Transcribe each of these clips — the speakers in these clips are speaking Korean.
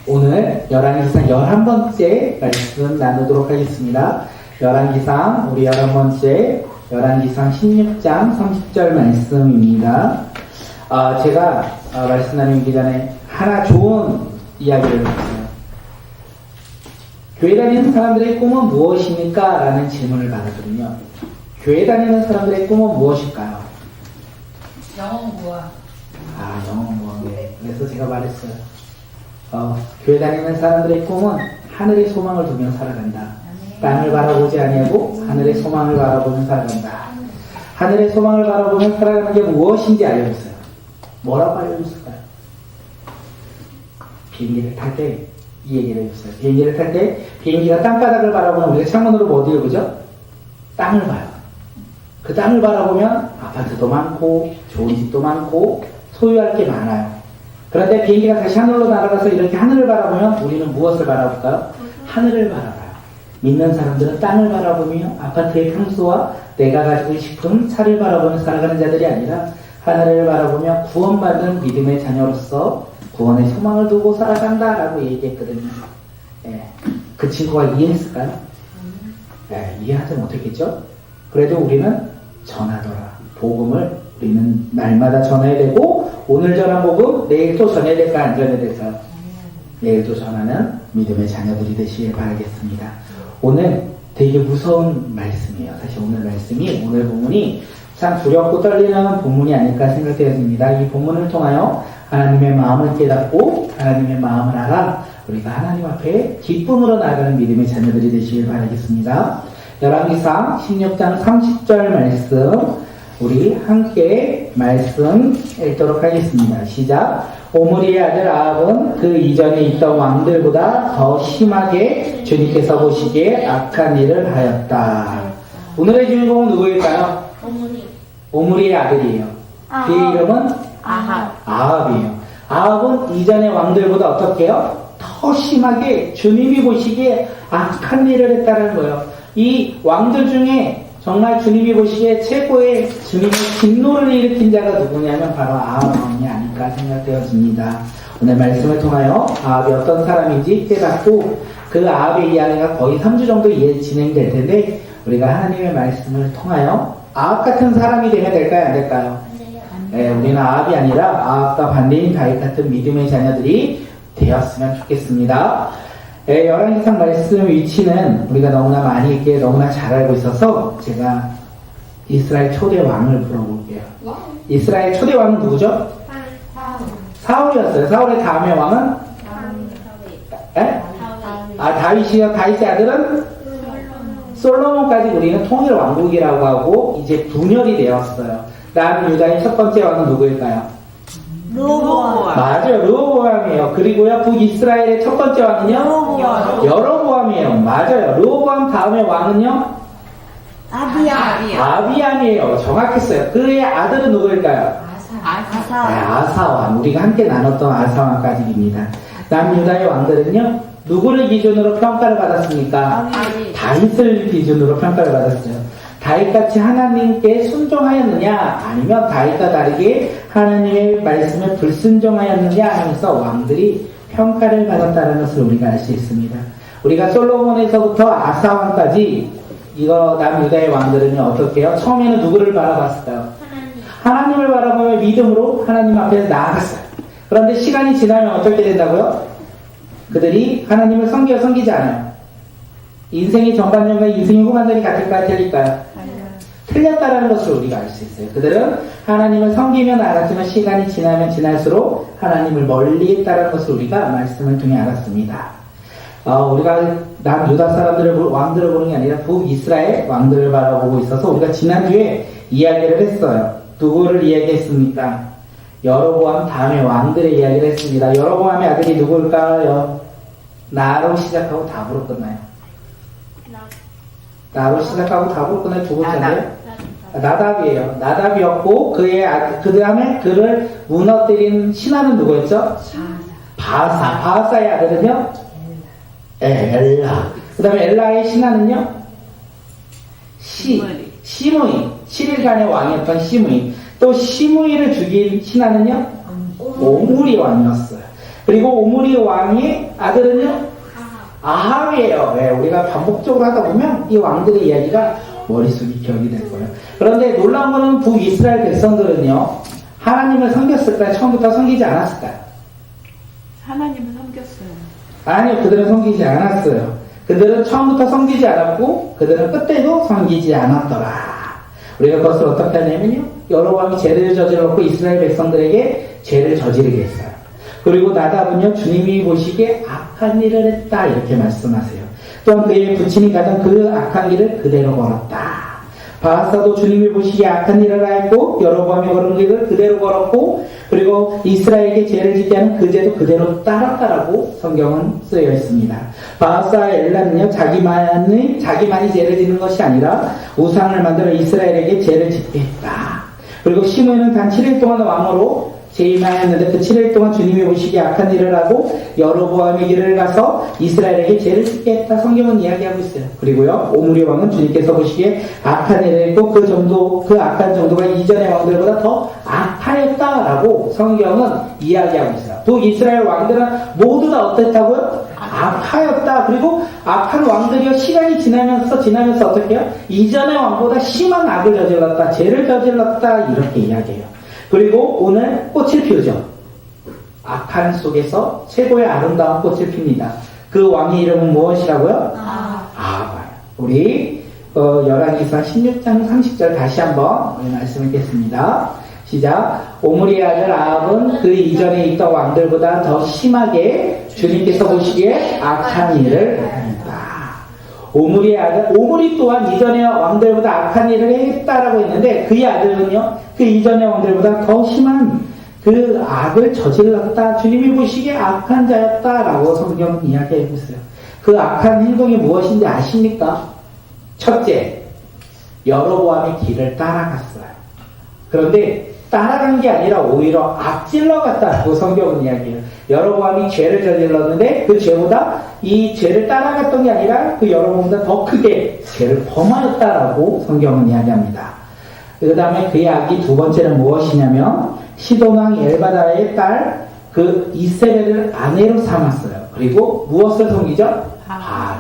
오늘 열왕기상 11번째 말씀 나누도록 하겠습니다. 열왕기상 우리 11번째 열왕기상 16장 30절 말씀입니다. 제가 말씀 나누기 전에 하나 좋은 이야기를 했어요. 교회 다니는 사람들의 꿈은 무엇입니까? 라는 질문을 받았거든요. 교회 다니는 사람들의 꿈은 무엇일까요? 영어구와. 영어구와. 네. 그래서 제가 말했어요. 교회 다니는 사람들의 꿈은 하늘의 소망을 두며 살아간다. 땅을 바라보지 아니하고 하늘의 소망을 바라보며 살아간다. 하늘의 소망을 바라보며 살아가는 게 무엇인지 알려줬어요. 뭐라고 알려줬을까요? 비행기를 탈 때 이 얘기를 해줬어요. 비행기를 탈 때 비행기가 땅바닥을 바라보면 우리가 창문으로 뭐 어디를 보죠? 땅을 봐요. 그 땅을 바라보면 아파트도 많고 좋은 집도 많고 소유할 게 많아요. 그런데 비행기가 다시 하늘로 날아가서 이렇게 하늘을 바라보면 우리는 무엇을 바라볼까요? 하늘을 바라봐요. 믿는 사람들은 땅을 바라보며 아파트의 평수와 내가 가지고 싶은 차를 바라보며 살아가는 자들이 아니라 하늘을 바라보며 구원받은 믿음의 자녀로서 구원의 소망을 두고 살아간다라고 얘기했거든요. 그 친구가 이해했을까요? 이해하지 못했겠죠? 그래도 우리는 전하더라. 복음을 우리는 날마다 전해야 되고 오늘 전한 복음 내일 또 전해야 될까 안 전해야 될까요? 내일 또 전하는 믿음의 자녀들이 되시길 바라겠습니다. 오늘 되게 무서운 말씀이에요. 사실 오늘 말씀이 오늘 본문이 참 두렵고 떨리는 본문이 아닐까 생각되었습니다. 이 본문을 통하여 하나님의 마음을 깨닫고 하나님의 마음을 알아 우리가 하나님 앞에 기쁨으로 나아가는 믿음의 자녀들이 되시길 바라겠습니다. 열왕기상 16장 30절 말씀 우리 함께 말씀 읽도록 하겠습니다. 시작. 오므리의 아들 아합은 그 이전에 있던 왕들보다 더 심하게 주님께서 보시기에 악한 일을 하였다. 오늘의 주인공은 누구일까요? 오므리의 아들이에요. 그의 이름은 아합이에요. 아합은 이전의 왕들보다 어떻게 해요? 더 심하게 주님이 보시기에 악한 일을 했다는 거예요. 이 왕들 중에 정말 주님이 보시기에 최고의 주님의 진노를 일으킨 자가 누구냐면 바로 아합 왕이 아닐까 생각되어집니다. 오늘 말씀을 통하여 아합이 어떤 사람인지 깨닫고 그 아합의 이야기가 거의 3주 정도 진행될 텐데 우리가 하나님의 말씀을 통하여 아합 같은 사람이 되면 될까요? 안 될까요? 우리는 아합이 아니라 아합과 반대인 다윗 같은 믿음의 자녀들이 되었으면 좋겠습니다. 열왕기상 말씀 위치는 우리가 너무나 많이 있게 너무나 잘 알고 있어서 제가 이스라엘 초대 왕을 물어볼게요. 이스라엘 초대 왕은 누구죠? 사울이었어요. 사울의 다음의 왕은? 다윗이요. 다윗의 아들은? 솔로몬까지 우리는 통일 왕국이라고 하고 이제 분열이 되었어요. 다음 유다의 첫 번째 왕은 누구일까요? 르호보암. 맞아요. 르호보암이에요. 그리고요, 북이스라엘의 첫 번째 왕은요? 여로보암이에요. 맞아요. 르호보암 다음에 왕은요? 아비암이에요. 정확했어요. 그의 아들은 누구일까요? 아사왕. 우리가 함께 나눴던 아사왕까지입니다. 남유다의 왕들은요? 누구를 기준으로 평가를 받았습니까? 다윗을 기준으로 평가를 받았어요. 다윗같이 하나님께 순종하였느냐 아니면 다윗과 다르게 하나님의 말씀에 불순종하였느냐 하면서 왕들이 평가를 받았다는 것을 우리가 알 수 있습니다. 우리가 솔로몬에서부터 아사왕까지 이거 남유다의 왕들은요 어떻게 해요? 처음에는 누구를 바라봤을까요? 하나님을 바라보며 믿음으로 하나님 앞에 나아갔어요. 그런데 시간이 지나면 어떻게 된다고요? 그들이 하나님을 섬기지 않아요. 인생의 전반전과 인생의 후반전이 같을까요? 틀릴까요? 틀렸다라는 것을 우리가 알 수 있어요. 그들은 하나님을 섬기면 알았지만 시간이 지나면 지날수록 하나님을 멀리 했다는 것을 우리가 말씀을 통해 알았습니다. 우리가 남유다 사람들을 왕들을 보는 게 아니라 북이스라엘 왕들을 바라보고 있어서 우리가 지난주에 이야기를 했어요. 누구를 이야기했습니까? 여로보암 다음에 왕들의 이야기를 했습니다. 여로보암의 아들이 누구일까요? 나로 시작하고 답으로 끝나요. 나로 시작하고 답으로 끝나요. 두 번째인데요. 나답이에요. 나답이었고 그 다음에 그를 무너뜨린 신하는 누구였죠? 바하사의 아들은요? 엘라. 그 다음에 엘라의 신하는요? 시므이. 7일간의 왕이었던 시므이. 또 시므이를 죽인 신하는요? 오므리 왕이었어요. 그리고 오므리 왕이 아들은요? 아합이에요. 왜? 우리가 반복적으로 하다 보면 이 왕들의 이야기가 머릿속에 기억이 될 거예요. 그런데 놀라운 거는 북이스라엘 백성들은요, 하나님을 섬겼을까요? 처음부터 섬기지 않았을까요? 하나님을 섬겼어요. 아니요, 그들은 섬기지 않았어요. 그들은 처음부터 섬기지 않았고, 그들은 끝에도 섬기지 않았더라. 우리가 그것을 어떻게 하냐면요, 여로보암이 죄를 저질렀고 이스라엘 백성들에게 죄를 저지르게 했어요. 그리고 나답은요, 주님이 보시기에 악한 일을 했다 이렇게 말씀하세요. 또한 그의 부친이 가던 그 악한 일을 그대로 걸었다. 바하사도 주님이 보시기에 악한 일을 하였고 여로보암이 걸은 길을 그대로 걸었고, 그리고 이스라엘에게 죄를 짓게 하는 그 죄도 그대로 따랐다라고 성경은 쓰여 있습니다. 바하사 엘라는요, 자기만이 죄를 짓는 것이 아니라 우상을 만들어 이스라엘에게 죄를 짓게 했다. 그리고 시므이는 단 7일 동안 왕으로 재임하였는데 그 7일 동안 주님이 보시기에 악한 일을 하고 여로보암의 길을 가서 이스라엘에게 죄를 짓게 했다. 성경은 이야기하고 있어요. 그리고요, 오므리 왕은 주님께서 보시기에 악한 일을 했고 그 악한 정도가 이전의 왕들보다 더 악하였다라고 성경은 이야기하고 있어요. 또 이스라엘 왕들은 모두 다 어땠다고요? 악하였다. 그리고 악한 왕들이요, 시간이 지나면서 어떻게 해요? 이전의 왕보다 심한 악을 저질렀다, 죄를 저질렀다 이렇게 이야기해요. 그리고 오늘 꽃을 피우죠. 악한 속에서 최고의 아름다운 꽃을 핍니다. 그 왕의 이름은 무엇이라고요? 아합. 우리 열왕기상 16장 30절 다시 한번 말씀 읽겠습니다. 시작. 오므리의 아들 아합은 그 이전에 있던 왕들보다 더 심하게 주님께서 보시기에 악한 일을 했다. 오므리의 아들, 오므리 또한 이전의 왕들보다 악한 일을 했다라고 했는데 그의 아들은요, 그 이전의 왕들보다 더 심한 그 악을 저질렀다. 주님이 보시기에 악한 자였다라고 성경은 이야기하고 있어요. 그 악한 행동이 무엇인지 아십니까? 첫째, 여로보암의 길을 따라갔어요. 그런데 따라간 게 아니라 오히려 앞질러 갔다고 성경은 이야기해요. 여로보암이 죄를 저질렀는데 그 죄보다 이 죄를 따라갔던 게 아니라 그 여로보암보다 더 크게 죄를 범하였다라고 성경은 이야기합니다. 그 다음에 그의 악이 두 번째는 무엇이냐면 시돈왕 엘바다의 딸 그 이세벨을 아내로 삼았어요. 그리고 무엇을 섬기죠? 바알.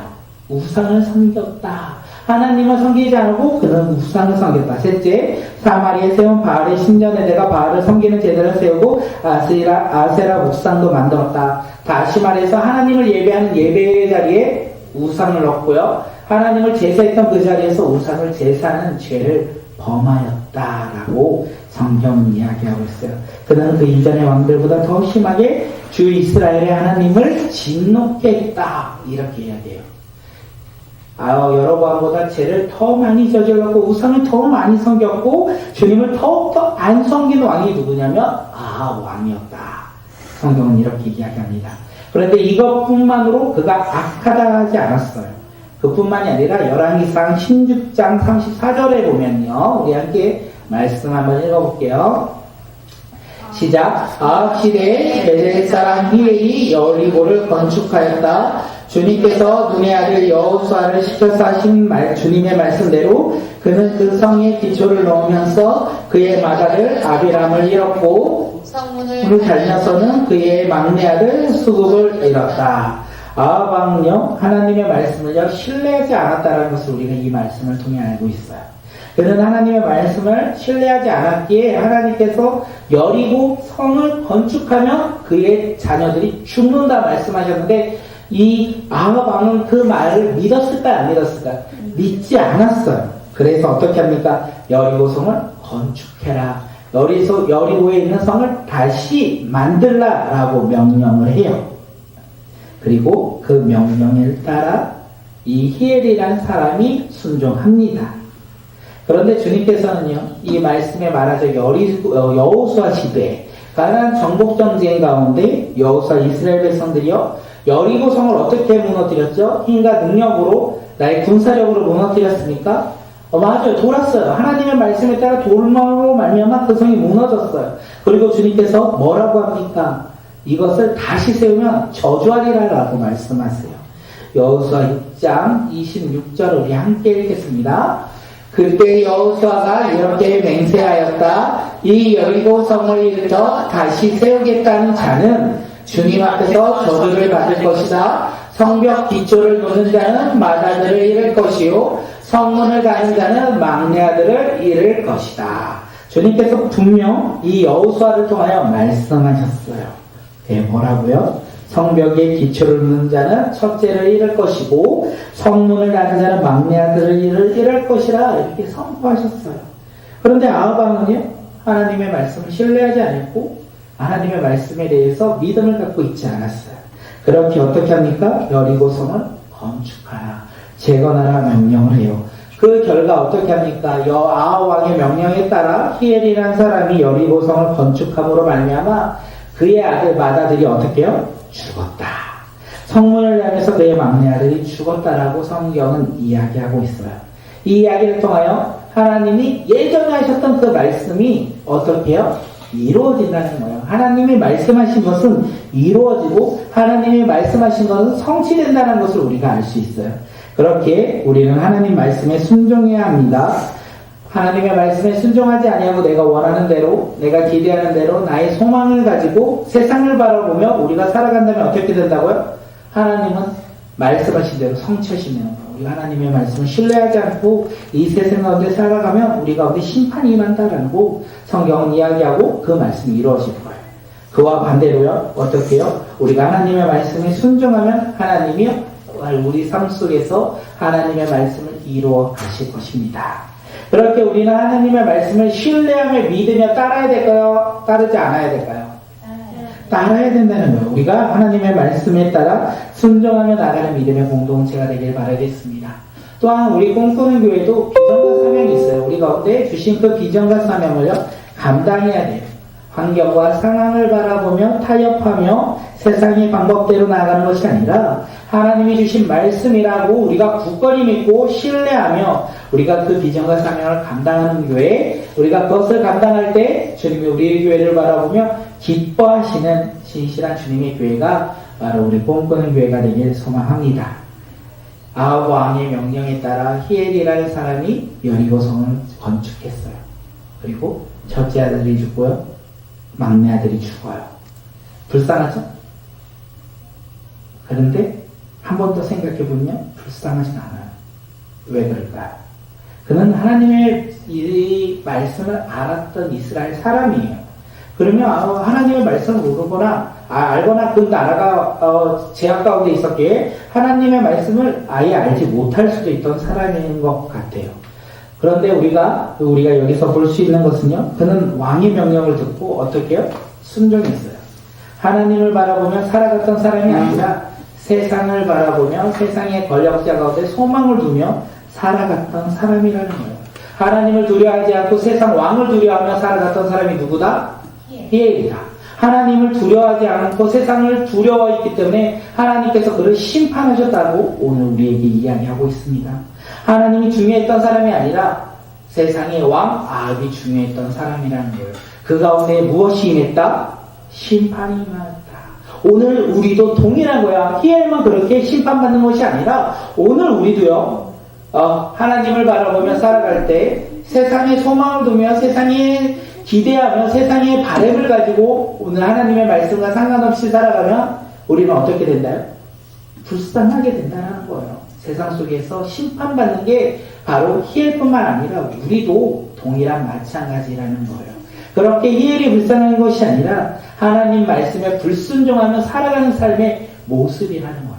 우상을 섬겼다. 하나님을 섬기지 않고 그는 우상을 섬겼다. 셋째, 사마리에 세운 바알의 신전에 내가 바알을 섬기는 제단을 세우고 아세라 묵상도 만들었다. 다시 말해서 하나님을 예배하는 예배의 자리에 우상을 넣고요, 하나님을 제사했던 그 자리에서 우상을 제사하는 죄를 범하였다라고 성경은 이야기하고 있어요. 그는 그 이전의 왕들보다 더 심하게 주 이스라엘의 하나님을 진노케 했다 이렇게 이야기해요. 여로보암보다 죄를 더 많이 저질렀고 우상을 더 많이 섬겼고 주님을 더욱더 안 섬긴 왕이 누구냐면 왕이었다. 성경은 이렇게 이야기합니다. 그런데 이것뿐만으로 그가 악하다 하지 않았어요. 그뿐만이 아니라 열왕기상 16장 34절에 보면요, 우리 함께 말씀 한번 읽어볼게요. 시작. 아합 시대에 벨렛 사람 히엘이 여리고를 건축하였다. 주님께서 눈의 아들 여호수아를 시켜서 하신 주님의 말씀대로 그는 그 성에 기초를 넣으면서 그의 맏아들 아비람을 잃었고 성문을 달면서는 그의 막내 아들 수굽을 잃었다. 아합 왕은요, 하나님의 말씀을요 신뢰하지 않았다는 것을 우리가 이 말씀을 통해 알고 있어요. 그는 하나님의 말씀을 신뢰하지 않았기에 하나님께서 여리고 성을 건축하면 그의 자녀들이 죽는다 말씀하셨는데 이 아합 왕은 그 말을 믿었을까요? 안 믿었을까요? 믿지 않았어요. 그래서 어떻게 합니까? 여리고 성을 건축해라. 여리고에 있는 성을 다시 만들라라고 명령을 해요. 그리고 그 명령을 따라 이 히엘이라는 사람이 순종합니다. 그런데 주님께서는요, 이 말씀에 말하죠. 여호수아 시대에 가나안 정복 전쟁 가운데 여호수아 이스라엘 백성들이요, 여리고 성을 어떻게 무너뜨렸죠? 힘과 능력으로, 나의 군사력으로 무너뜨렸습니까? 맞아요. 돌았어요. 하나님의 말씀에 따라 돌망으로 말미암아 그 성이 무너졌어요. 그리고 주님께서 뭐라고 합니까? 이것을 다시 세우면 저주하리라고 말씀하세요. 여호수아 6장 26절 우리 함께 읽겠습니다. 그때 여호수아가 이렇게 맹세하였다. 이 여리고 성을 일으켜 다시 세우겠다는 자는 주님 앞에서 저주를 받을 것이다. 성벽 기초를 놓는 자는 맏아들을 잃을 것이요 성문을 가는 자는 막내 아들을 잃을 것이다. 주님께서 분명 이 여호수아를 통하여 말씀하셨어요. 네, 뭐라고요? 성벽의 기초를 놓는 자는 첫째를 잃을 것이고 성문을 가는 자는 막내 아들을 잃을 것이라 이렇게 선포하셨어요. 그런데 아하방은요, 하나님의 말씀을 신뢰하지 않았고 하나님의 말씀에 대해서 믿음을 갖고 있지 않았어요. 그렇게 어떻게 합니까? 여리고성을 건축하라, 재건하라 명령을 해요. 그 결과 어떻게 합니까? 아합 왕의 명령에 따라 히엘이라는 사람이 여리고성을 건축함으로 말미암아 그의 아들 맏아들이 어떻게 해요? 죽었다. 성문을 향해서 그의 막내 아들이 죽었다라고 성경은 이야기하고 있어요. 이 이야기를 통하여 하나님이 예전에 하셨던 그 말씀이 어떻게 해요? 이루어진다는 거예요. 하나님이 말씀하신 것은 이루어지고 하나님이 말씀하신 것은 성취된다는 것을 우리가 알 수 있어요. 그렇게 우리는 하나님 말씀에 순종해야 합니다. 하나님의 말씀에 순종하지 아니하고 내가 원하는 대로, 내가 기대하는 대로 나의 소망을 가지고 세상을 바라보며 우리가 살아간다면 어떻게 된다고요? 하나님은 말씀하신 대로 성취하시는 거예요. 우리가 하나님의 말씀을 신뢰하지 않고 이 세상 가운데 살아가면 우리 가운데 심판이 임한다라고 성경은 이야기하고 그 말씀이 이루어질 거예요. 그와 반대로요, 어떻게 해요? 우리가 하나님의 말씀에 순종하면 하나님이 우리 삶 속에서 하나님의 말씀을 이루어 가실 것입니다. 그렇게 우리는 하나님의 말씀을 신뢰하며 믿으며 따라야 될까요? 따르지 않아야 될까요? 따라야 된다는 거예요. 우리가 하나님의 말씀에 따라 순종하며 나가는 믿음의 공동체가 되길 바라겠습니다. 또한 우리 꿈꾸는 교회도 비전과 사명이 있어요. 우리 가운데 주신 그 비전과 사명을요, 감당해야 돼요. 환경과 상황을 바라보며 타협하며 세상의 방법대로 나아가는 것이 아니라 하나님이 주신 말씀이라고 우리가 굳건히 믿고 신뢰하며 우리가 그 비전과 사명을 감당하는 교회, 우리가 그것을 감당할 때 주님이 우리의 교회를 바라보며 기뻐하시는 진실한 주님의 교회가 바로 우리 꿈꾸는 교회가 되길 소망합니다. 아합 왕의 명령에 따라 히엘이라는 사람이 여리고성을 건축했어요. 그리고 첫째 아들이 죽고요, 막내 아들이 죽어요. 불쌍하죠? 그런데 한 번 더 생각해보면 불쌍하진 않아요. 왜 그럴까요? 그는 하나님의 이 말씀을 알았던 이스라엘 사람이에요. 그러면 하나님의 말씀을 모르거나 알거나 그 나라가 제약 가운데 있었기에 하나님의 말씀을 아예 알지 못할 수도 있던 사람인 것 같아요. 그런데 우리가 여기서 볼 수 있는 것은요, 그는 왕의 명령을 듣고 어떻게 해요? 순종했어요. 하나님을 바라보며 살아갔던 사람이 아니라 세상을 바라보며 세상의 권력자 가운데 소망을 두며 살아갔던 사람이라는 거예요. 하나님을 두려워하지 않고 세상 왕을 두려워하며 살아갔던 사람이 누구다? 히엘이다. 하나님을 두려워하지 않고 세상을 두려워했기 때문에 하나님께서 그를 심판하셨다고 오늘 우리에게 이야기하고 있습니다. 하나님이 중요했던 사람이 아니라 세상의 왕 아합이 중요했던 사람이라는 거예요. 그 가운데 무엇이 임했다? 심판이 임했다. 오늘 우리도 동일한 거야. 히엘만 그렇게 심판받는 것이 아니라 오늘 우리도요, 하나님을 바라보며 살아갈 때 세상에 소망을 두며 세상에 기대하며 세상의 바램을 가지고 오늘 하나님의 말씀과 상관없이 살아가면 우리는 어떻게 된다요? 불쌍하게 된다는 거예요. 세상 속에서 심판받는 게 바로 히엘뿐만 아니라 우리도 동일한 마찬가지라는 거예요. 그렇게 히엘이 불쌍한 것이 아니라 하나님 말씀에 불순종하며 살아가는 삶의 모습이라는 거예요.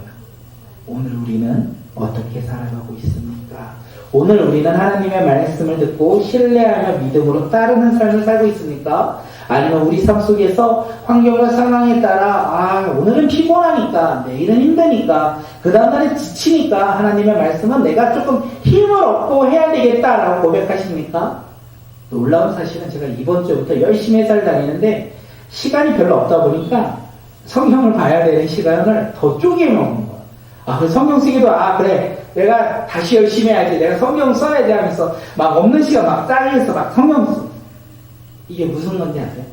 오늘 우리는 어떻게 살아가고 있습니까? 오늘 우리는 하나님의 말씀을 듣고 신뢰하며 믿음으로 따르는 삶을 살고 있습니까? 아니면 우리 삶 속에서 환경과 상황에 따라 오늘은 피곤하니까, 내일은 힘드니까, 그 다음날에 지치니까 하나님의 말씀은 내가 조금 힘을 얻고 해야 되겠다라고 고백하십니까? 놀라운 사실은 제가 이번 주부터 열심히 회사를 다니는데 시간이 별로 없다 보니까 성경을 봐야 되는 시간을 더 쪼개 먹는 거예요. 그 성경 쓰기도 그래 내가 다시 열심히 해야지, 내가 성경 써야지 하면서 막 없는 시간 막 짜리해서 막 성경 써. 이게 무슨 건지 아세요?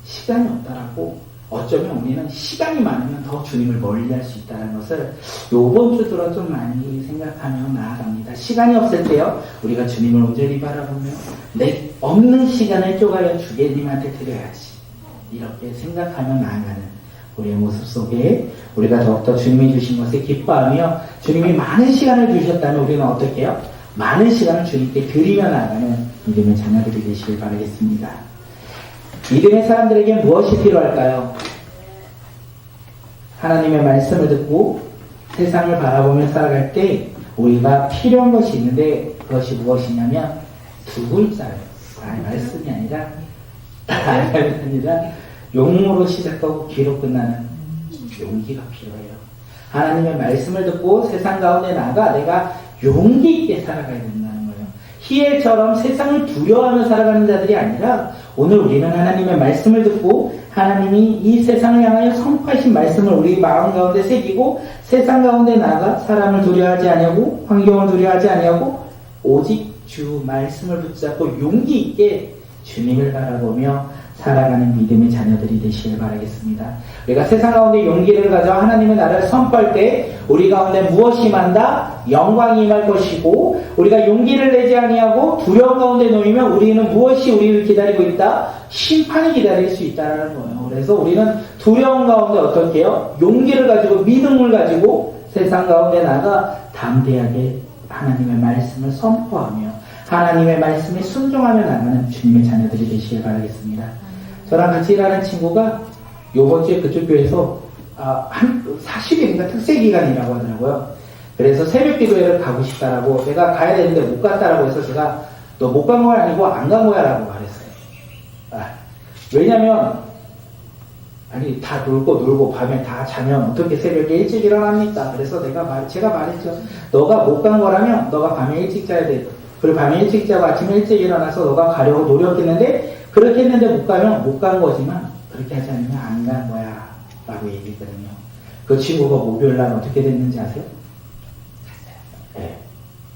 시간이 없다라고. 어쩌면 우리는 시간이 많으면 더 주님을 멀리할 수 있다는 것을 요번 주 들어 좀 많이 생각하며 나아갑니다. 시간이 없을 때요, 우리가 주님을 온전히 바라보며 내 없는 시간을 쪼가려 주님한테 드려야지. 이렇게 생각하며 나아가는 우리의 모습 속에 우리가 더욱더 주님이 주신 것에 기뻐하며 주님이 많은 시간을 주셨다면 우리는 어떻게 해요? 많은 시간을 주님께 드리며 나가는 믿음의 자녀들이 되시길 바라겠습니다. 믿음의 사람들에게 무엇이 필요할까요? 하나님의 말씀을 듣고 세상을 바라보며 살아갈 때 우리가 필요한 것이 있는데 그것이 무엇이냐면 두 글자예요. 말씀이 아니라 용으로 시작하고 귀로 끝나는 용기가 필요해요. 하나님의 말씀을 듣고 세상 가운데 나가 내가 용기 있게 살아가야 된다는 거예요. 히엘처럼 세상을 두려워하며 살아가는 자들이 아니라 오늘 우리는 하나님의 말씀을 듣고 하나님이 이 세상을 향하여 선포하신 말씀을 우리 마음 가운데 새기고 세상 가운데 나가 사람을 두려워하지 아니하고 환경을 두려워하지 아니하고 오직 주 말씀을 붙잡고 용기 있게 주님을 바라보며 살아가는 믿음의 자녀들이 되시길 바라겠습니다. 우리가 세상 가운데 용기를 가져 하나님의 나라를 선포할 때 우리 가운데 무엇이 임한다? 영광이 임할 것이고 우리가 용기를 내지 아니하고 두려움 가운데 놓이면 우리는 무엇이 우리를 기다리고 있다? 심판이 기다릴 수 있다는 거예요. 그래서 우리는 두려움 가운데 어떻게 해요? 용기를 가지고 믿음을 가지고 세상 가운데 나가 담대하게 하나님의 말씀을 선포하며 하나님의 말씀에 순종하며 나가는 주님의 자녀들이 되시길 바라겠습니다. 저랑 같이 일하는 친구가 요번 주에 그쪽 교회에서 한 40일인가 특세기간이라고 하더라고요. 그래서 새벽 기도회를 가고 싶다라고 내가 가야 되는데 못 갔다라고 해서 제가 너 못 간 거야 아니고 안 간 거야 라고 말했어요. 왜냐면 아니 다 놀고 밤에 다 자면 어떻게 새벽에 일찍 일어납니까? 그래서 제가 말했죠. 너가 못 간 거라면 너가 밤에 일찍 자야 돼. 그리고 밤에 일찍 자고 아침에 일찍 일어나서 너가 가려고 노력했는데 그렇게 했는데 못 가면 못 간 거지만 그렇게 하지 않으면 안 간 거야 라고 얘기했거든요. 그 친구가 목요일날 어떻게 됐는지 아세요? 갔어요. 네,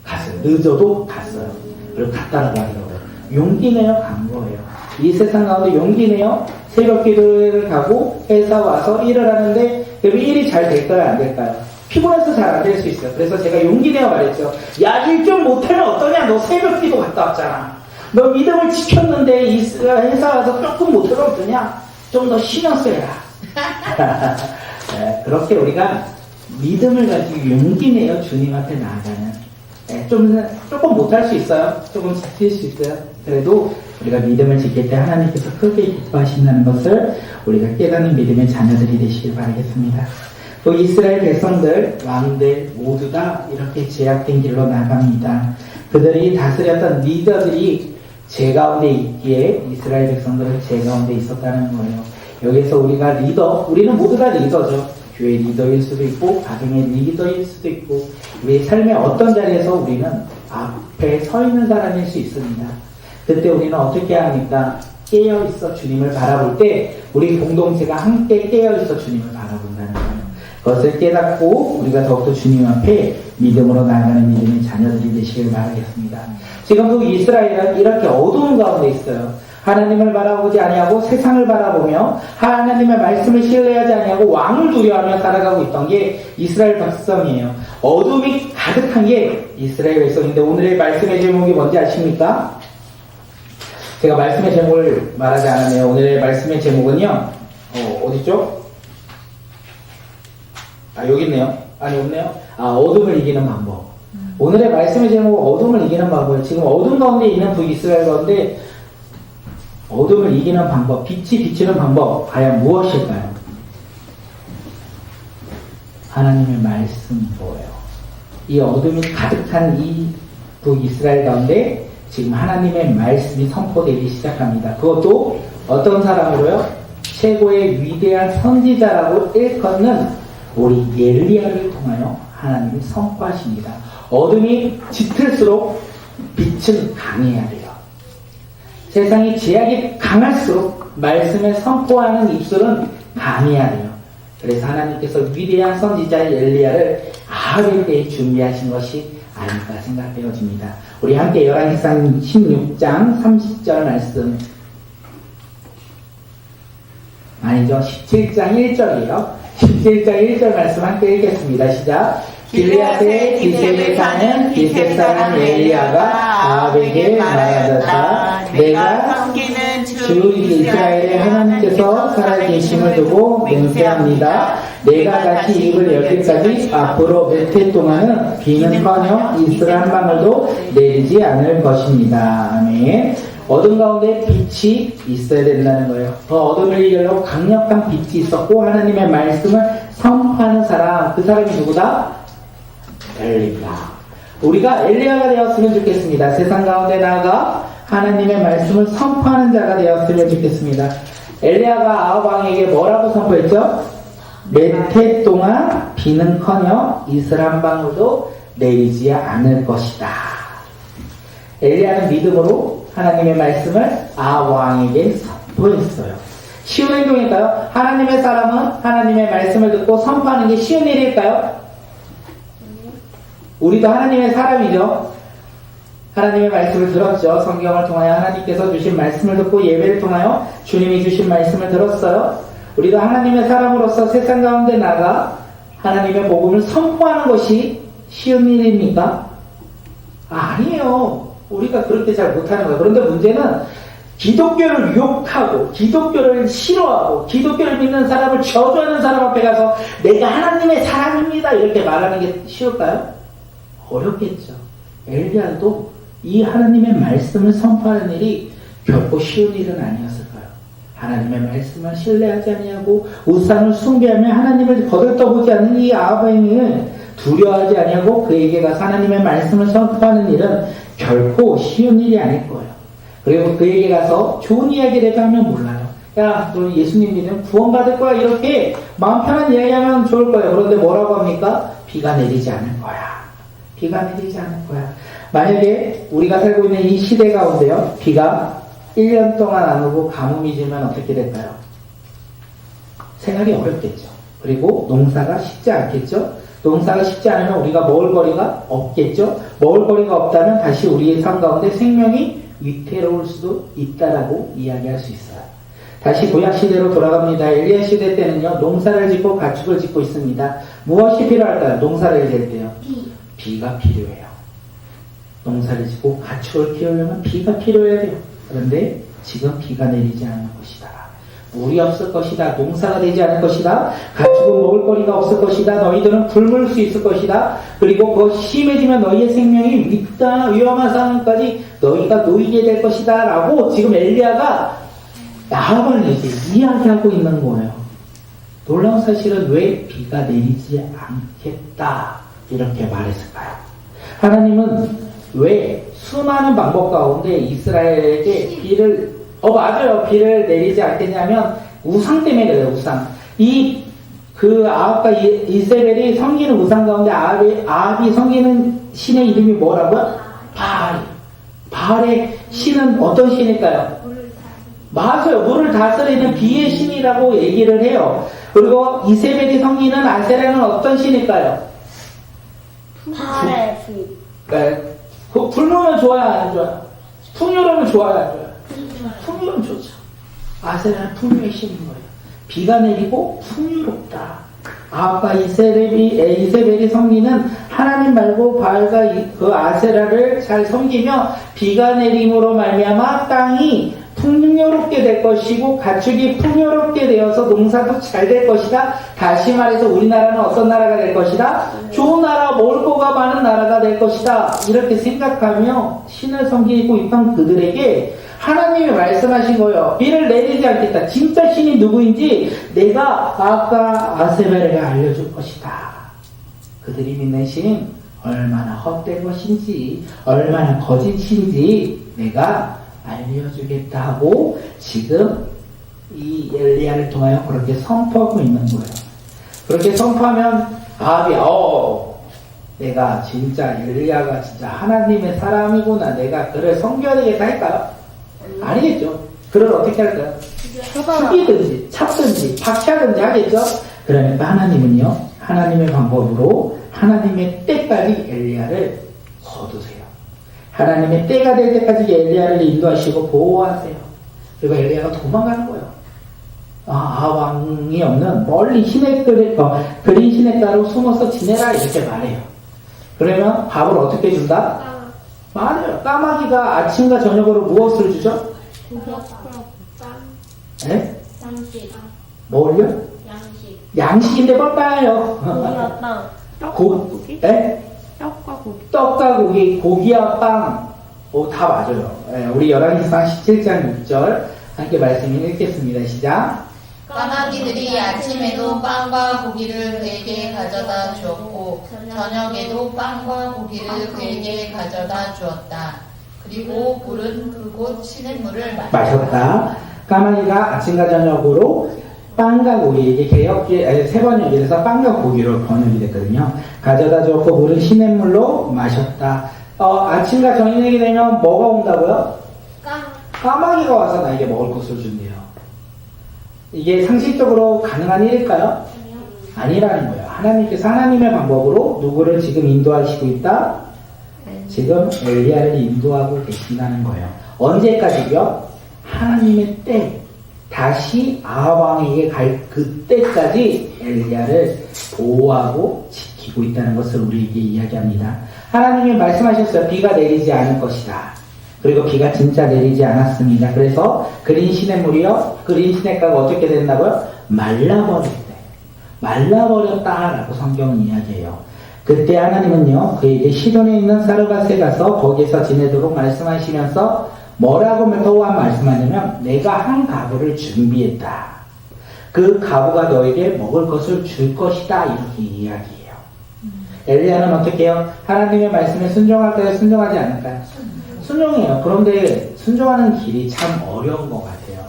갔어요. 늦어도 갔어요. 그리고 갔다라고 하더라고요. 용기 내어 간 거예요. 이 세상 가운데 용기 내어 새벽 기도회를 가고 회사 와서 일을 하는데 그럼 일이 잘 될까요? 안 될까요? 피곤해서 잘 안 될 수 있어요. 그래서 제가 용기 내어 말했죠. 야, 일 좀 못하면 어떠냐? 너 새벽 기도 갔다 왔잖아. 너 믿음을 지켰는데 회사 와서 조금 못하면 어떠냐? 좀 더 신경 써야. 네, 그렇게 우리가 믿음을 가지고 용기 내어 주님 앞에 나아가는 네, 조금 못할 수 있어요. 조금 지킬 수 있어요. 그래도 우리가 믿음을 지킬 때 하나님께서 크게 기뻐하신다는 것을 우리가 깨닫는 믿음의 자녀들이 되시길 바라겠습니다. 또 이스라엘 백성들, 왕들 모두 다 이렇게 제약된 길로 나갑니다. 그들이 다스렸던 리더들이 제 가운데 있기에 이스라엘 백성들은 제 가운데 있었다는 거예요. 여기서 우리가 우리는 모두 다 리더죠. 교회 리더일 수도 있고 가정의 리더일 수도 있고 우리의 삶의 어떤 자리에서 우리는 앞에 서 있는 사람일 수 있습니다. 그때 우리는 어떻게 합니까? 깨어있어 주님을 바라볼 때 우리 공동체가 함께 깨어있어 주님을 바라본다는 거예요. 그것을 깨닫고 우리가 더욱더 주님 앞에 믿음으로 나아가는 믿음의 자녀들이 되시길 바라겠습니다. 지금도 이스라엘은 이렇게 어두운 가운데 있어요. 하나님을 바라보지 아니하고 세상을 바라보며 하나님의 말씀을 신뢰하지 아니하고 왕을 두려워하며 살아가고 있던 게 이스라엘 백성이에요. 어둠이 가득한 게 이스라엘 백성인데 오늘의 말씀의 제목이 뭔지 아십니까? 제가 말씀의 제목을 말하지 않았네요. 오늘의 말씀의 제목은요. 어디죠? 여기 있네요. 아니 없네요. 어둠을 이기는 방법. 오늘의 말씀의 제목은 어둠을 이기는 방법. 지금 어둠 가운데 있는 북이스라엘 가운데 어둠을 이기는 방법, 빛이 비치는 방법 과연 무엇일까요? 하나님의 말씀이고요. 이 어둠이 가득한 이 북이스라엘 가운데 지금 하나님의 말씀이 선포되기 시작합니다. 그것도 어떤 사람으로요? 최고의 위대한 선지자라고 일컫는 우리 엘리야를 통하여 하나님이 선포하십니다. 어둠이 짙을수록 빛은 강해야 돼요. 세상이 제약이 강할수록 말씀을 선포하는 입술은 강해야 돼요. 그래서 하나님께서 위대한 선지자 엘리야를 아합의 때에 준비하신 것이 아닐까 생각되어집니다. 우리 함께 열왕기상 16장 30절 말씀 아니죠. 17장 1절이에요. 17장 1절 말씀 함께 읽겠습니다. 시작. 길리앗의 기숤에 사는 기숤 사람 엘리야가 아합에게 말하였다. 내가 섬기는 주 이스라엘의 하나님께서 살아계심을 두고 맹세합니다. 내가 다시 입을 열기까지 앞으로 몇 해 동안은 비는커녕 이슬 한 방울도 내리지 않을 것입니다. 아멘. 어둠 가운데 빛이 있어야 된다는 거예요. 더 어둠을 이기려고 강력한 빛이 있었고 하나님의 말씀을 선포하는 사람, 그 사람이 누구다? 엘리야. 우리가 엘리야가 되었으면 좋겠습니다. 세상 가운데 나아가 하나님의 말씀을 선포하는 자가 되었으면 좋겠습니다. 엘리야가 아합 왕에게 뭐라고 선포했죠? 몇 해 동안 비는커녕 이슬 한 방울도 내리지 않을 것이다. 엘리야는 믿음으로 하나님의 말씀을 아합 왕에게 선포했어요. 쉬운 행동일까요? 하나님의 사람은 하나님의 말씀을 듣고 선포하는 게 쉬운 일일까요? 우리도 하나님의 사람이죠. 하나님의 말씀을 들었죠. 성경을 통하여 하나님께서 주신 말씀을 듣고 예배를 통하여 주님이 주신 말씀을 들었어요. 우리도 하나님의 사람으로서 세상 가운데 나가 하나님의 복음을 선포하는 것이 쉬운 일입니까? 아니에요. 우리가 그렇게 잘 못하는 거예요. 그런데 문제는 기독교를 욕하고 기독교를 싫어하고 기독교를 믿는 사람을 저주하는 사람 앞에 가서 내가 하나님의 사람입니다 이렇게 말하는 게 쉬울까요? 어렵겠죠. 엘리야도 이 하나님의 말씀을 선포하는 일이 결코 쉬운 일은 아니었을 거예요. 하나님의 말씀을 신뢰하지 아니하고 우상을 숭배하며 하나님을 거들떠보지 않는 이 아합을 두려워하지 아니하고 그에게 가서 하나님의 말씀을 선포하는 일은 결코 쉬운 일이 아닐 거예요. 그리고 그에게 가서 좋은 이야기를 하면 몰라요. 야, 너 예수님 믿으면 구원받을 거야. 이렇게 마음 편한 이야기하면 좋을 거예요. 그런데 뭐라고 합니까? 비가 내리지 않을 거야. 비가 내리지 않을 거야. 만약에 우리가 살고 있는 이 시대 가운데요, 비가 1년 동안 안 오고 가뭄이 지면 어떻게 될까요? 생활이 어렵겠죠. 그리고 농사가 쉽지 않겠죠. 농사가 쉽지 않으면 우리가 먹을 거리가 없겠죠. 먹을 거리가 없다면 다시 우리의 삶 가운데 생명이 위태로울 수도 있다라고 이야기할 수 있어요. 다시 구약 시대로 돌아갑니다. 엘리야 시대 때는요, 농사를 짓고 가축을 짓고 있습니다. 무엇이 필요할까요? 농사를 지을 때요. 비가 필요해요. 농사를 짓고 가축을 키우려면 비가 필요해야 돼요. 그런데 지금 비가 내리지 않는 것이다. 물이 없을 것이다. 농사가 되지 않을 것이다. 가축은 먹을 거리가 없을 것이다. 너희들은 굶을 수 있을 것이다. 그리고 그것이 심해지면 너희의 생명이 위험한 상황까지 너희가 놓이게 될 것이다. 라고 지금 엘리야가 아합을 이제 이야기하고 있는 거예요. 놀라운 사실은 왜 비가 내리지 않겠다 이렇게 말했을까요? 하나님은 왜 수많은 방법 가운데 이스라엘에게 비를 맞아요. 비를 내리지 않겠냐면 우상 때문에 그래요. 우상. 아합과 이세벨이 섬기는 우상 가운데 아합이 섬기는 신의 이름이 뭐라고요? 바알. 바알의 신은 어떤 신일까요? 맞아요. 물을 다스리는 비의 신이라고 얘기를 해요. 그리고 이세벨이 섬기는 아세라는 어떤 신일까요? 바알의 불. 굶으면 좋아요, 안 좋아요? 풍요로우면 좋아요, 안 좋아요? 풍요로우면 좋죠. 아세라는 풍요의 신인 거예요. 비가 내리고 풍요롭다. 아합과 이세벨이 섬기는 하나님 말고 바알과 그 아세라를 잘 섬기며 비가 내림으로 말미암아 땅이 풍요롭게 될 것이고 가축이 풍요롭게 되어서 농사도 잘 될 것이다. 다시 말해서 우리나라는 어떤 나라가 될 것이다? 좋은 나라, 먹을 거가 많은 나라가 될 것이다. 이렇게 생각하며 신을 섬기고 있던 그들에게 하나님이 말씀하신 거예요. 비를 내리지 않겠다. 진짜 신이 누구인지 내가 아까 아세벨에게 알려줄 것이다. 그들이 믿는 신 얼마나 헛된 것인지 얼마나 거짓인지 내가 알려주겠다 하고 지금 이 엘리야를 통하여 그렇게 선포하고 있는 거예요. 그렇게 선포하면 아합이 내가 진짜 엘리야가 진짜 하나님의 사람이구나. 내가 그를 섬겨야 되겠다 할까요? 아니겠죠. 그를 어떻게 할까요? 죽이든지 찾든지 박해하든지 하겠죠. 그러니까 하나님은요, 하나님의 방법으로 하나님의 때까지 엘리야를 거두세요. 하나님의 때가 될 때까지 엘리야를 인도하시고 보호하세요. 그리고 엘리야가 도망가는 거예요. 아왕이 없는 멀리 그린 시냇가로 숨어서 지내라 이렇게 말해요. 그러면 밥을 어떻게 준다? 맞아요. 까마귀가 아침과 저녁으로 무엇을 주죠? 네? 양식. 뭘요? 양식. 양식인데 뭘 까요? 고기와 빵. 떡과 고, 고기? 네? 떡과 고기. 떡과 고기, 고기와 빵, 다 맞아요. 예, 우리 열왕기상 17장 6절 함께 말씀 읽겠습니다. 시작. 까마귀들이 아침에도 빵과 고기를 그에게 가져다 주었고 저녁에도 빵과 고기를 그에게 가져다 주었다. 그리고 물은 그곳 시냇물을 마셨다. 까마귀가 아침과 저녁으로 빵과 고기, 이게 개혁기, 세 번 연결해서 빵과 고기로 번역이 됐거든요. 가져다 주었고 물은 시냇물로 마셨다. 아침과 저녁이 되면 뭐가 온다고요? 까마귀가 와서 나에게 먹을 것을 준대요. 이게 상식적으로 가능한 일일까요? 아니라는 거예요. 하나님께서 하나님의 방법으로 누구를 지금 인도하시고 있다? 지금 엘리야를 인도하고 계신다는 거예요. 언제까지요? 하나님의 때, 다시 아합 왕에게 갈 그때까지 엘리야를 보호하고 지키고 있다는 것을 우리에게 이야기합니다. 하나님이 말씀하셨어요. 비가 내리지 않을 것이다. 그리고 비가 진짜 내리지 않았습니다. 그래서 그린 시냇물이요, 그린 시냇가가 어떻게 된다고요? 말라버렸대. 말라버렸다라고 성경은 이야기해요. 그때 하나님은요, 그에게 시돈에 있는 사르밧에 가서 거기서 지내도록 말씀하시면서 뭐라고 또한 말씀하냐면, 내가 한 가부를 준비했다. 그 가부가 너에게 먹을 것을 줄 것이다. 이렇게 이야기해요. 엘리야는 어떻게 해요? 하나님의 말씀에 순종할까요? 순종하지 않을까요? 순종해요. 그런데 순종하는 길이 참 어려운 것 같아요.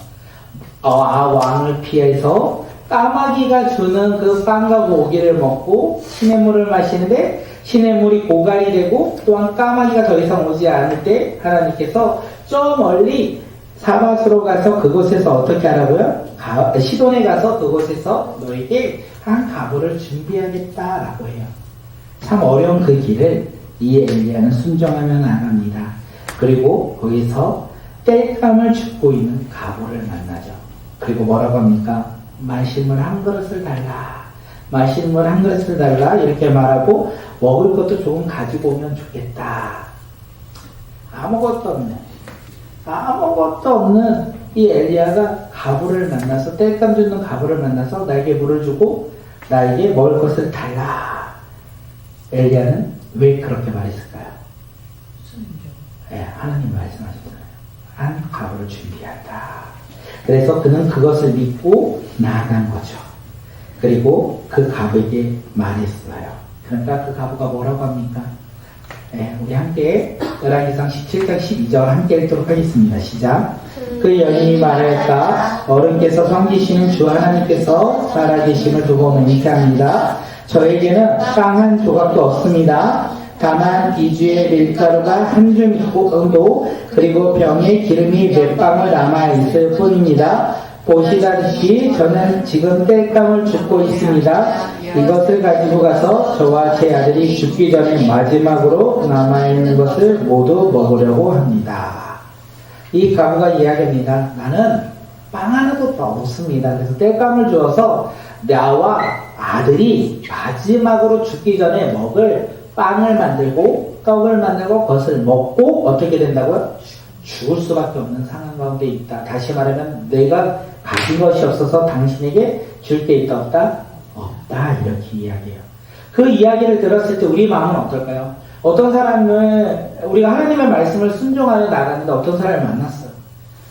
왕을 피해서 까마귀가 주는 그 빵과 고기를 먹고 시냇물을 마시는데 시냇물이 고갈이 되고 또한 까마귀가 더 이상 오지 않을 때 하나님께서 저 멀리 사밧으로 가서 그곳에서 어떻게 하라고요? 시돈에 가서 그곳에서 너에게 한 가부를 준비하겠다라고 해요. 참 어려운 그 길을 이 엘리야는 순종하며 나갑니다. 그리고 거기서 땔감을 줍고 있는 가부를 만나죠. 그리고 뭐라고 합니까? 마실 물 한 그릇을 달라. 마실 물 한 그릇을 달라. 이렇게 말하고 먹을 것도 조금 가지고 오면 좋겠다. 아무것도 없는 이 엘리야가 가부를 만나서 땔감 주는 가부를 만나서 나에게 물을 주고 나에게 먹을 것을 달라. 엘리야는 왜 그렇게 말했을까요? 네, 하나님 말씀하셨잖아요. 한 가부를 준비한다. 그래서 그는 그것을 믿고 나아간 거죠. 그리고 그 가부에게 말했어요. 그러니까 그 가부가 뭐라고 합니까? 네, 우리 함께 열왕기상 17장 12절 함께 읽도록 하겠습니다. 시작. 그 여인이 말할까? 어른께서 섬기시는 주 하나님께서 살아계심을 두고 맹세합니다. 저에게는 빵 한 조각도 없습니다. 다만 2주의 밀가루가 한 줌 있고 정도, 그리고 병에 기름이 몇 방울 남아있을 뿐입니다. 보시다시피 저는 지금 땔감을 줍고 있습니다. 이것을 가지고 가서 저와 제 아들이 죽기 전에 마지막으로 남아있는 것을 모두 먹으려고 합니다. 이 가부가 이야기합니다. 나는 빵 하나도 없습니다. 그래서 땔감을 주어서 나와 아들이 마지막으로 죽기 전에 먹을 빵을 만들고 떡을 만들고 그것을 먹고 어떻게 된다고요? 죽을 수밖에 없는 상황 가운데 있다. 다시 말하면 내가 가진 것이 없어서 당신에게 줄 게 있다 없다? 없다. 이렇게 이야기해요. 그 이야기를 들었을 때 우리 마음은 어떨까요? 어떤 사람을 우리가 하나님의 말씀을 순종하여 나가는데 어떤 사람을 만났어요.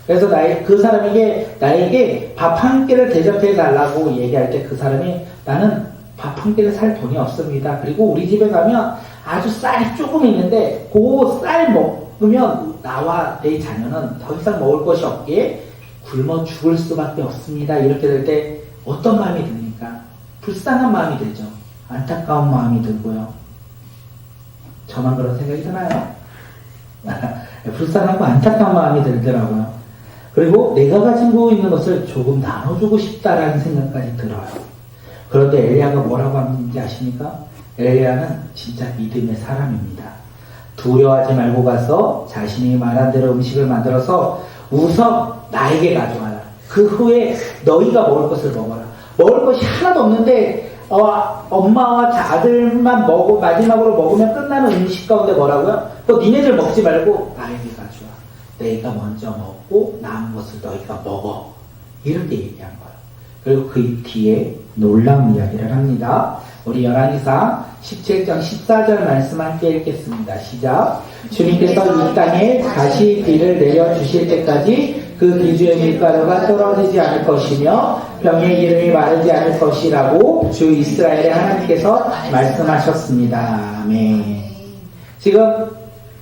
그래서 그 사람에게 나에게 밥 한 끼를 대접해 달라고 얘기할 때 그 사람이 나는 밥 한 끼를 살 돈이 없습니다. 그리고 우리 집에 가면 아주 쌀이 조금 있는데 그 쌀 먹으면 나와 내 자녀는 더 이상 먹을 것이 없기에 굶어 죽을 수밖에 없습니다. 이렇게 될 때 어떤 마음이 듭니까? 불쌍한 마음이 들죠. 안타까운 마음이 들고요. 저만 그런 생각이 드나요? 불쌍하고 안타까운 마음이 들더라고요. 그리고 내가 가지고 있는 것을 조금 나눠주고 싶다라는 생각까지 들어요. 그런데 엘리야가 뭐라고 하는지 아십니까? 엘리야는 진짜 믿음의 사람입니다. 두려워하지 말고 가서 자신이 말한 대로 음식을 만들어서 우선 나에게 가져와라. 그 후에 너희가 먹을 것을 먹어라. 먹을 것이 하나도 없는데 엄마와 아들만 마지막으로 먹으면 끝나는 음식 가운데 뭐라고요? 또 니네들 먹지 말고 나에게 가져와. 내가 먼저 먹고 남은 것을 너희가 먹어. 이렇게 얘기한 거예요. 그리고 그 뒤에 놀라운 이야기를 합니다. 우리 열왕기상 17장 14절 말씀 함께 읽겠습니다. 시작. 주님께서 이 땅에 다시 비를 내려주실 때까지 그 기주의 밀가루가 떨어지지 않을 것이며 병의 기름이 마르지 않을 것이라고 주 이스라엘의 하나님께서 말씀하셨습니다. 아멘. 지금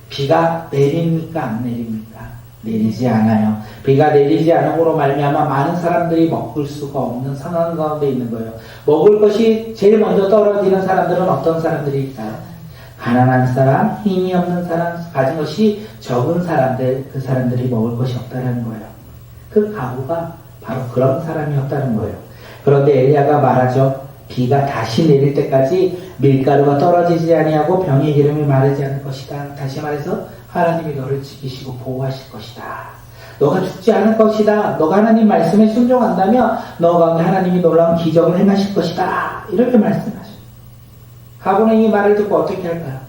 비가 내립니까 안 내립니까? 내리지 않아요. 비가 내리지 않음으로 말미암아 많은 사람들이 먹을 수가 없는 상황 가운데 있는 거예요. 먹을 것이 제일 먼저 떨어지는 사람들은 어떤 사람들일까요? 가난한 사람, 힘이 없는 사람, 가진 것이 적은 사람들, 그 사람들이 먹을 것이 없다는 거예요. 그 가부가 바로 그런 사람이었다는 거예요. 그런데 엘리야가 말하죠. 비가 다시 내릴 때까지 밀가루가 떨어지지 아니하고 병의 기름이 마르지 않을 것이다. 다시 말해서 하나님이 너를 지키시고 보호하실 것이다. 너가 죽지 않을 것이다. 너가 하나님 말씀에 순종한다면 너 가운데 하나님이 놀라운 기적을 행하실 것이다. 이렇게 말씀하셔요. 가부는 이 말을 듣고 어떻게 할까요?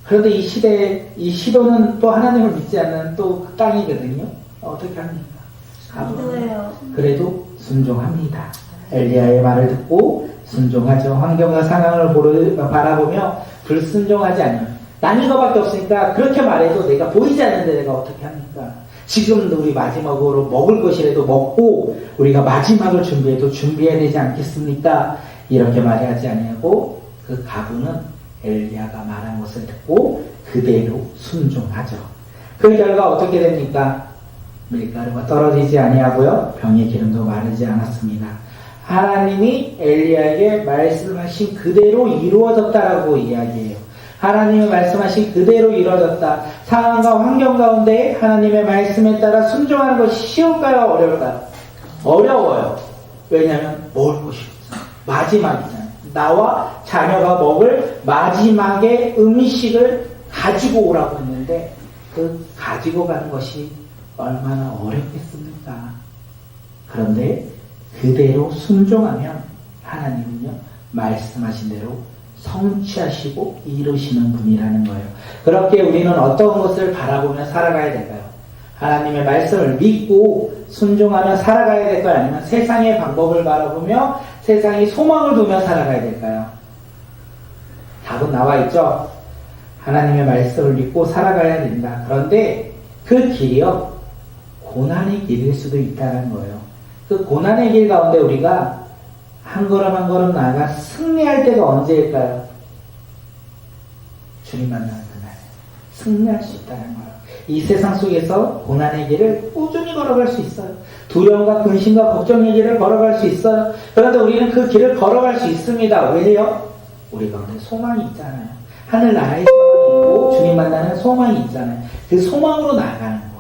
그런데 이 시대에 이 시도는 또 하나님을 믿지 않는 또 그 땅이거든요. 어떻게 합니까? 가부는 그래도 순종합니다. 엘리야의 말을 듣고 순종하죠. 환경과 상황을 바라보며 불순종하지 않아요. 난 이거밖에 없으니까 그렇게 말해도 내가 보이지 않는데 내가 어떻게 합니까? 지금도 우리 마지막으로 먹을 것이라도 먹고 우리가 마지막을 준비해도 준비해야 되지 않겠습니까? 이렇게 말하지 아니하고 그 가부는 엘리야가 말한 것을 듣고 그대로 순종하죠. 그 결과 어떻게 됩니까? 밀가루가 떨어지지 아니하고요. 병의 기름도 마르지 않았습니다. 하나님이 엘리야에게 말씀하신 그대로 이루어졌다라고 이야기해요. 하나님의 말씀하신 그대로 이루어졌다. 상황과 환경 가운데 하나님의 말씀에 따라 순종하는 것이 쉬울까요? 어려울까요? 어려워요. 왜냐하면 먹을 것이 없어요. 마지막이잖아요. 나와 자녀가 먹을 마지막의 음식을 가지고 오라고 했는데 그 가지고 가는 것이 얼마나 어렵겠습니까? 그런데 그대로 순종하면 하나님은요 말씀하신 대로 성취하시고 이루시는 분이라는 거예요. 그렇게 우리는 어떤 것을 바라보며 살아가야 될까요? 하나님의 말씀을 믿고 순종하며 살아가야 될까요? 아니면 세상의 방법을 바라보며 세상의 소망을 두며 살아가야 될까요? 답은 나와 있죠. 하나님의 말씀을 믿고 살아가야 된다. 그런데 그 길이요 고난의 길일 수도 있다는 거예요. 그 고난의 길 가운데 우리가 한 걸음 한 걸음 나아가 승리할 때가 언제일까요? 주님 만나는 그날 승리할 수 있다는 거예요. 이 세상 속에서 고난의 길을 꾸준히 걸어갈 수 있어요. 두려움과 근심과 걱정의 길을 걸어갈 수 있어요. 그런데 우리는 그 길을 걸어갈 수 있습니다. 왜요? 우리 가운데 소망이 있잖아요. 하늘나라의 소망이 있고 주님 만나는 소망이 있잖아요. 그 소망으로 나아가는 거예요.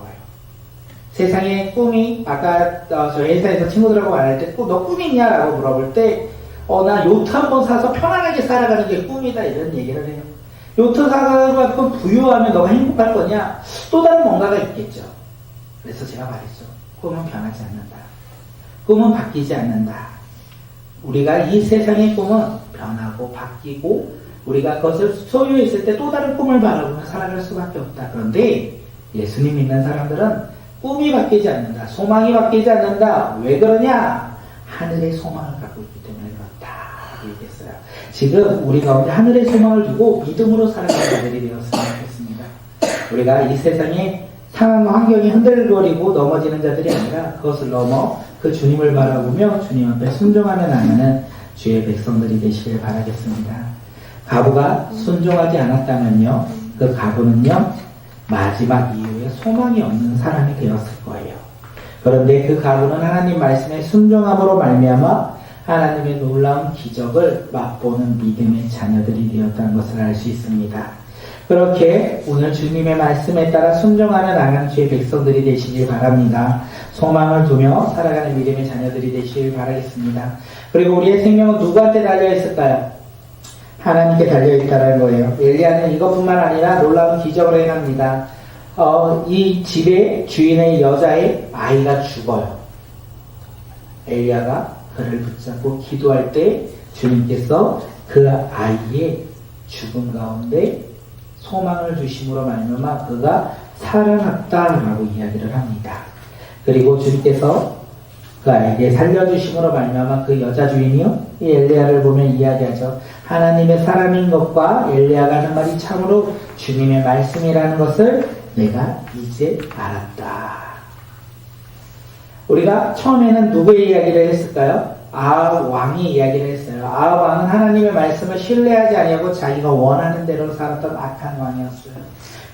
세상의 꿈이 아까 저희 회사에서 친구들하고 말할 때 너 꿈이 있냐라고 물어볼 때 나 요트 한번 사서 편안하게 살아가는 게 꿈이다 이런 얘기를 해요. 요트 사가지고 부유하면 너가 행복할 거냐? 또 다른 뭔가가 있겠죠. 그래서 제가 말했죠. 꿈은 변하지 않는다. 꿈은 바뀌지 않는다. 우리가 이 세상의 꿈은 변하고 바뀌고 우리가 그것을 소유했을 때 또 다른 꿈을 바라보며 살아갈 수밖에 없다. 그런데 예수님 믿는 사람들은 꿈이 바뀌지 않는다. 소망이 바뀌지 않는다. 왜 그러냐? 하늘의 소망을 갖고 있기 때문에 그렇다. 얘기했어요. 지금 우리 가운데 하늘의 소망을 두고 믿음으로 살아가는 자들이 되었으면 좋겠습니다. 우리가 이 세상에 상황과 환경이 흔들거리고 넘어지는 자들이 아니라 그것을 넘어 그 주님을 바라보며 주님 앞에 순종하며 나가는 주의 백성들이 되시길 바라겠습니다. 가부가 순종하지 않았다면요. 그 가부는요. 마지막 이후에 소망이 없는 사람이 되었을 거예요. 그런데 그 가부는 하나님 말씀에 순종함으로 말미암아 하나님의 놀라운 기적을 맛보는 믿음의 자녀들이 되었다는 것을 알 수 있습니다. 그렇게 오늘 주님의 말씀에 따라 순종하며 나가는 주의 백성들이 되시길 바랍니다. 소망을 두며 살아가는 믿음의 자녀들이 되시길 바라겠습니다. 그리고 우리의 생명은 누구한테 달려있을까요? 하나님께 달려있다는 거예요. 엘리야는 이것뿐만 아니라 놀라운 기적을 행합니다. 이 집의 주인의 여자의 아이가 죽어요. 엘리야가 그를 붙잡고 기도할 때 주님께서 그 아이의 죽음 가운데 소망을 주심으로 말미암아 그가 살아났다라고 이야기를 합니다. 그리고 주님께서 그 아이에게 살려주심으로 말미암아 그 여자 주인이요 이 엘리야를 보면 이야기하죠. 하나님의 사람인 것과 엘리야가 하는 말이 참으로 주님의 말씀이라는 것을 내가 이제 알았다. 우리가 처음에는 누구의 이야기를 했을까요? 아합 왕이 이야기를 했어요. 아합 왕은 하나님의 말씀을 신뢰하지 아니하고 자기가 원하는 대로 살았던 악한 왕이었어요.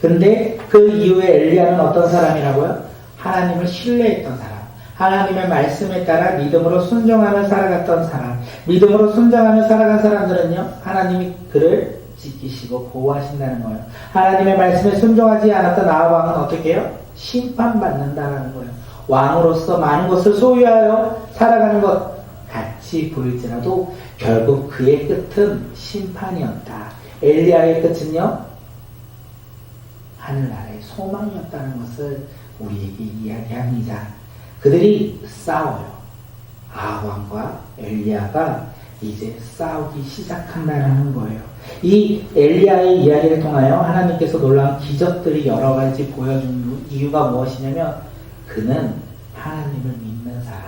근데 그 이후에 엘리야는 어떤 사람이라고요? 하나님을 신뢰했던 사람. 하나님의 말씀에 따라 믿음으로 순종하며 살아갔던 사람. 믿음으로 순종하며 살아간 사람들은요, 하나님이 그를 지키시고 보호하신다는 거예요. 하나님의 말씀에 순종하지 않았던 아합 왕은 어떻게 해요? 심판받는다는 거예요. 왕으로서 많은 것을 소유하여 살아가는 것 같이 보일지라도 결국 그의 끝은 심판이었다. 엘리야의 끝은요, 하늘나라의 소망이었다는 것을 우리에게 이야기합니다. 그들이 싸워요. 아합 왕과 엘리야가 이제 싸우기 시작한다는 거예요. 이 엘리야의 이야기를 통하여 하나님께서 놀라운 기적들이 여러 가지 보여준 이유가 무엇이냐면 그는 하나님을 믿는 사람.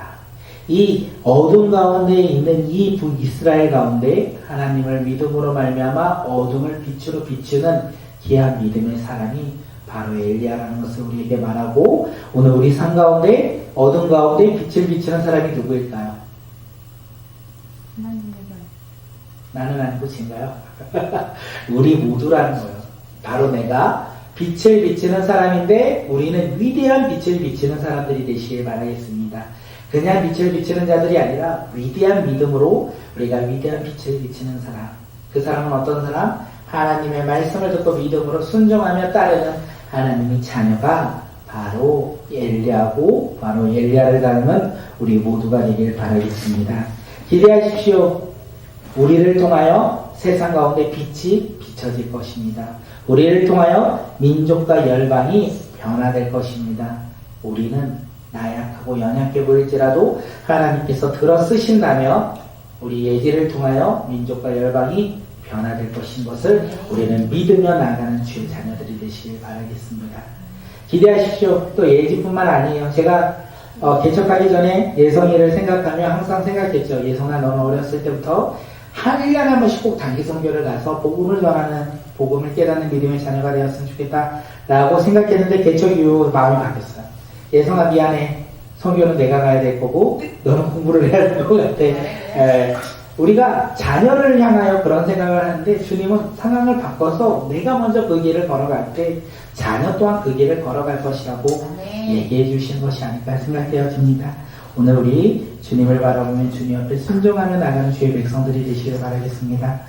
이 어둠 가운데 있는 이 북이스라엘 가운데 하나님을 믿음으로 말미암아 어둠을 빛으로 비추는 귀한 믿음의 사람이 바로 엘리야라는 것을 우리에게 말하고, 오늘 우리 삶 가운데 어둠 가운데 빛을 비추는 사람이 누구일까요? 하나님의 말. 나는 아니고 진가요? 우리 모두라는 거예요. 바로 내가 빛을 비추는 사람인데 우리는 위대한 빛을 비추는 사람들이 되시길 바라겠습니다. 그냥 빛을 비추는 자들이 아니라 위대한 믿음으로 우리가 위대한 빛을 비추는 사람. 그 사람은 어떤 사람? 하나님의 말씀을 듣고 믿음으로 순종하며 따르는 하나님의 자녀가 바로 엘리야고, 바로 엘리야를 닮은 우리 모두가 되길 바라겠습니다. 기대하십시오. 우리를 통하여 세상 가운데 빛이 비춰질 것입니다. 우리를 통하여 민족과 열방이 변화될 것입니다. 우리는 나약하고 연약해 보일지라도 하나님께서 들어 쓰신다면 우리 예지를 통하여 민족과 열방이 변화될 것인 것을 우리는 믿으며 나가는 주의 자녀들이 되시길 바라겠습니다. 기대하십시오. 또 예지뿐만 아니에요. 제가 개척하기 전에 예성이를 생각하며 항상 생각했죠. 예성아, 너는 어렸을 때부터 한 1년에 한 번씩 꼭 단기 선교를 가서 복음을 전하는, 복음을 깨닫는 믿음의 자녀가 되었으면 좋겠다 라고 생각했는데 개척 이후 마음이 바뀌었어요. 예성아, 미안해. 선교는 내가 가야 될 거고 너는 공부를 해야 될 것 같아. 우리가 자녀를 향하여 그런 생각을 하는데 주님은 상황을 바꿔서 내가 먼저 그 길을 걸어갈 때 자녀 또한 그 길을 걸어갈 것이라고 얘기해 주시는 것이 아닐까 생각되어집니다. 오늘 우리 주님을 바라보며 주님 앞에 순종하며 나가는 주의 백성들이 되시길 바라겠습니다.